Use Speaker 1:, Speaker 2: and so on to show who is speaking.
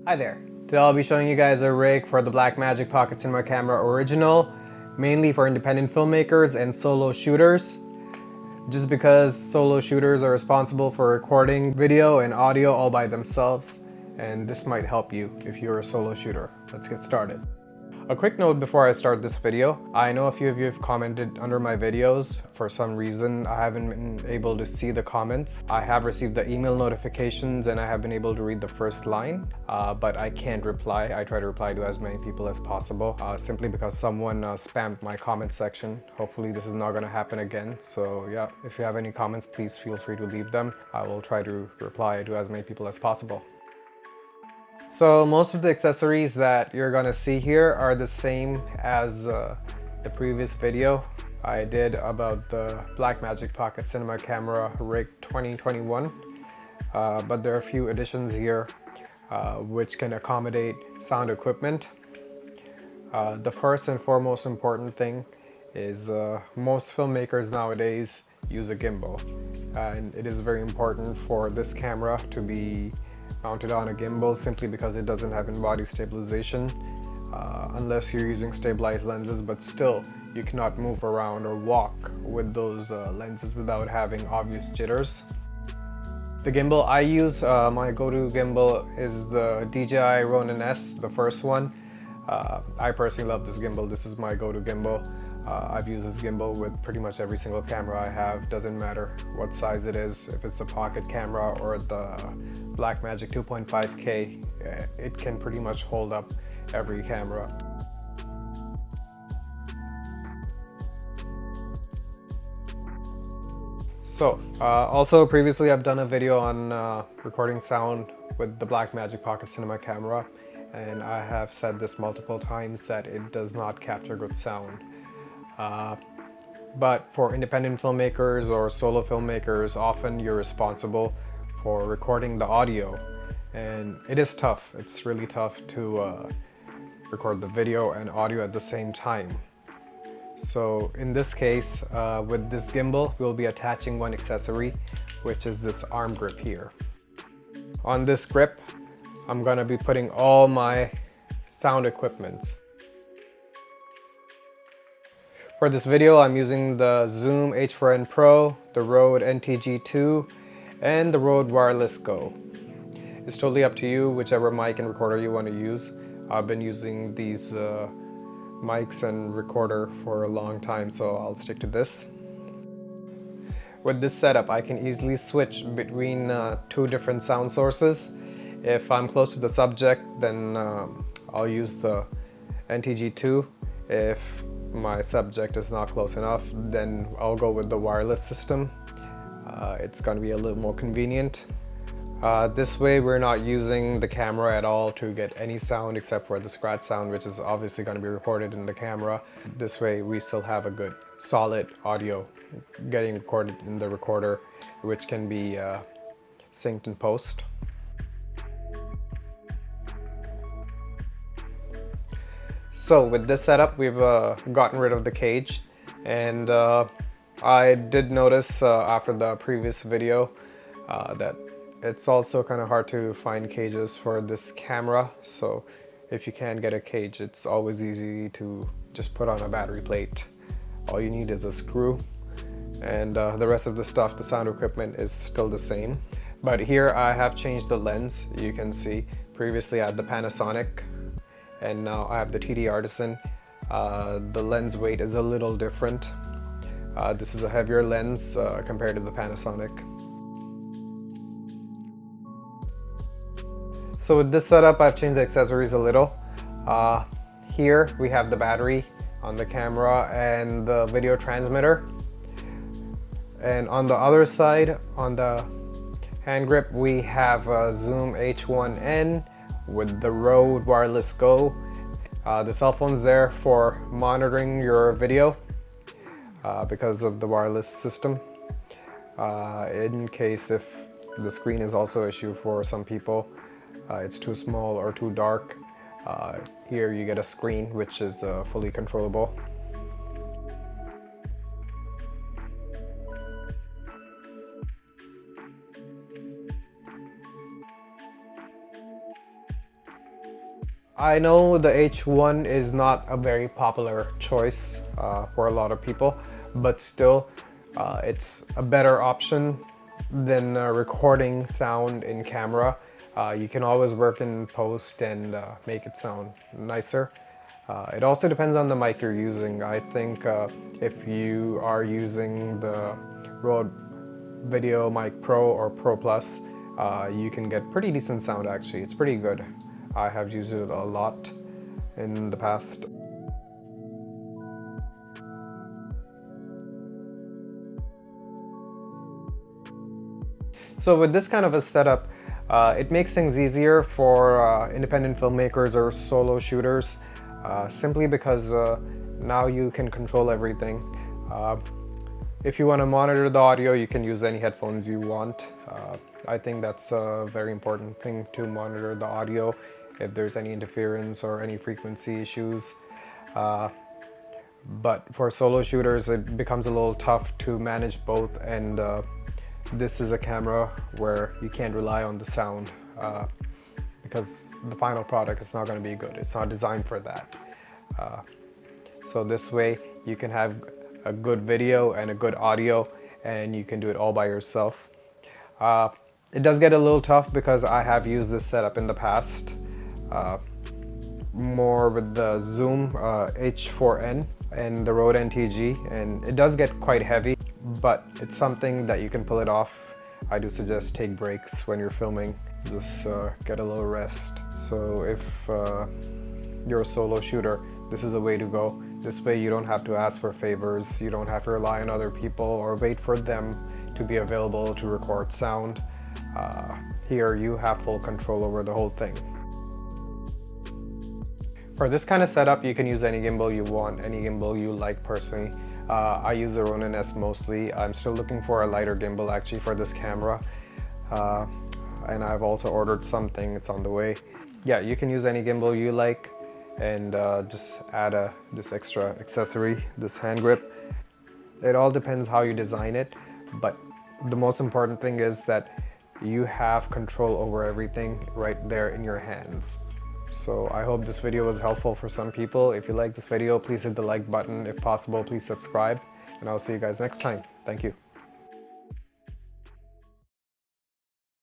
Speaker 1: Hi there. Today I'll be showing you guys a rig for the Blackmagic Pocket Cinema Camera Original, mainly for independent filmmakers and solo shooters. Just because solo shooters are responsible for recording video and audio all by themselves, and this might help you if you're a solo shooter. Let's get started. A quick note before I start this video. I know a few of you have commented under my videos. For some reason, I haven't been able to see the comments. I have received the email notifications and I have been able to read the first line, but I can't reply. I try to reply to as many people as possible, simply because someone spammed my comment section. Hopefully this is not going to happen again. So yeah, if you have any comments, please feel free to leave them. I will try to reply to as many people as possible. So most of the accessories that you're gonna see here are the same as the previous video I did about the Blackmagic Pocket Cinema Camera Rig 2021, but there are a few additions here which can accommodate sound equipment. The first and foremost important thing is most filmmakers nowadays use a gimbal, and it is very important for this camera to be mounted on a gimbal simply because it doesn't have in-body stabilization unless you're using stabilized lenses, but still you cannot move around or walk with those lenses without having obvious jitters. The gimbal I use, my go-to gimbal is the DJI Ronin S, the first one. I personally love this gimbal. This is my go-to gimbal. I've used this gimbal with pretty much every single camera I have. Doesn't matter what size it is, if it's a pocket camera or the Blackmagic 2.5K, it can pretty much hold up every camera. So, also previously I've done a video on recording sound with the Blackmagic Pocket Cinema Camera, and I have said this multiple times that it does not capture good sound. But for independent filmmakers or solo filmmakers, often you're responsible for recording the audio, and it is tough. It's really tough to record the video and audio at the same time. So in this case, with this gimbal, we'll be attaching one accessory, which is this arm grip here. On this grip, I'm gonna be putting all my sound equipment. For this video, I'm using the Zhiyun H4N Pro, the Rode NTG2, and the Rode Wireless Go. It's totally up to you, whichever mic and recorder you want to use. I've been using these mics and recorder for a long time, so I'll stick to this. With this setup, I can easily switch between two different sound sources. If I'm close to the subject, then I'll use the NTG2. If my subject is not close enough, then I'll go with the wireless system. It's going to be a little more convenient. This way we're not using the camera at all to get any sound except for the scratch sound, which is obviously going to be recorded in the camera. This way we still have a good solid audio getting recorded in the recorder, which can be synced in post. So with this setup, we've gotten rid of the cage, and I did notice after the previous video that it's also kind of hard to find cages for this camera. So if you can't get a cage, it's always easy to just put on a battery plate. All you need is a screw, and the rest of the stuff, the sound equipment, is still the same. But here I have changed the lens. You can see previously I had the Panasonic, and now I have the TD Artisan. The lens weight is a little different. This is a heavier lens compared to the Panasonic. So with this setup, I've changed the accessories a little. Here we have the battery on the camera and the video transmitter. And on the other side, on the hand grip, we have a Zhiyun H1N with the Rode Wireless Go. The cell phone's there for monitoring your video because of the wireless system. In case if the screen is also an issue for some people, it's too small or too dark, here you get a screen which is fully controllable. I know the H1 is not a very popular choice for a lot of people, but still it's a better option than recording sound in camera. You can always work in post and make it sound nicer. It also depends on the mic you're using. I think if you are using the Rode Video Mic Pro or Pro Plus, you can get pretty decent sound actually. It's pretty good. I have used it a lot in the past. So with this kind of a setup, it makes things easier for independent filmmakers or solo shooters, simply because now you can control everything. If you want to monitor the audio, you can use any headphones you want. I think that's a very important thing, to monitor the audio if there's any interference or any frequency issues. But for solo shooters, it becomes a little tough to manage both, and this is a camera where you can't rely on the sound because the final product is not going to be good. It's not designed for that. So this way you can have a good video and a good audio, and you can do it all by yourself. It does get a little tough because I have used this setup in the past, more with the Zoom H4N and the Rode NTG, and it does get quite heavy, but it's something that you can pull it off. I do suggest take breaks when you're filming, just get a little rest. So if you're a solo shooter, this is a way to go. This way you don't have to ask for favors, you don't have to rely on other people or wait for them to be available to record sound. Here you have full control over the whole thing. For this kind of setup, you can use any gimbal you want, any gimbal you like personally. I use the Ronin S mostly. I'm still looking for a lighter gimbal actually for this camera. And I've also ordered something, it's on the way. Yeah, you can use any gimbal you like, and just add this extra accessory, this hand grip. It all depends how you design it, but the most important thing is that you have control over everything right there in your hands. So I hope this video was helpful for some people. If you like this video, please hit the like button. If possible, please subscribe, and I'll see you guys next time. Thank you.